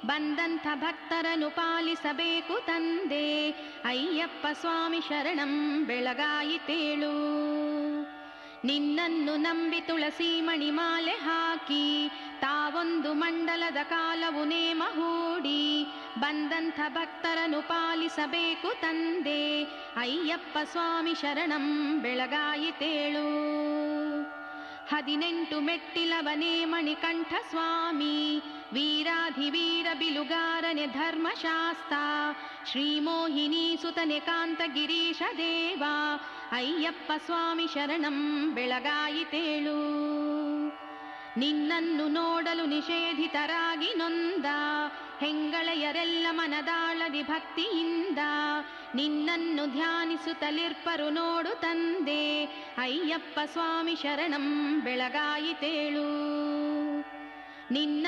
ಬಂದಂಥ ಭಕ್ತರನ್ನು ಪಾಲಿಸಬೇಕು ತಂದೆ. ಅಯ್ಯಪ್ಪ ಸ್ವಾಮಿ ಶರಣಂ ಬೆಳಗಾಯಿತೇಳು. ನಿನ್ನನ್ನು ನಂಬಿ ತುಳಸಿ ಮಣಿಮಾಲೆ ಹಾಕಿ ತಾವೊಂದು ಮಂಡಲದ ಕಾಲವು ನೇಮ ಹೂಡಿ ಬಂದಂಥ ಭಕ್ತರನ್ನು ಪಾಲಿಸಬೇಕು ತಂದೆ. ಅಯ್ಯಪ್ಪ ಸ್ವಾಮಿ ಶರಣಂ ಬೆಳಗಾಯಿತೇಳು. 18 ಮೆಟ್ಟಿಲವನೇ ಮಣಿಕಂಠ ಸ್ವಾಮಿ, ವೀರಾಧಿವೀರ ಬಿಲುಗಾರನೆ ಧರ್ಮಶಾಸ್ತ, ಶ್ರೀಮೋಹಿನಿ ಸುತನೆ ಕಾಂತ ಗಿರೀಶ ದೇವ. ಅಯ್ಯಪ್ಪ ಸ್ವಾಮಿ ಶರಣಂ ಬೆಳಗಾಯಿತೇಳು. ನಿನ್ನನ್ನು ನೋಡಲು ನಿಷೇಧಿತರಾಗಿ ನೊಂದ ಹೆಂಗಳೆಯರೆಲ್ಲ ಮನದಾಳದಿ ಭಕ್ತಿಯಿಂದ ನಿನ್ನನ್ನು ಧ್ಯಾನಿಸುತ್ತಲಿರ್ಪರು ನೋಡು ತಂದೆ. ಅಯ್ಯಪ್ಪ ಸ್ವಾಮಿ ಶರಣಂ ಬೆಳಗಾಯಿತೇಳು. ನಿನ್ನ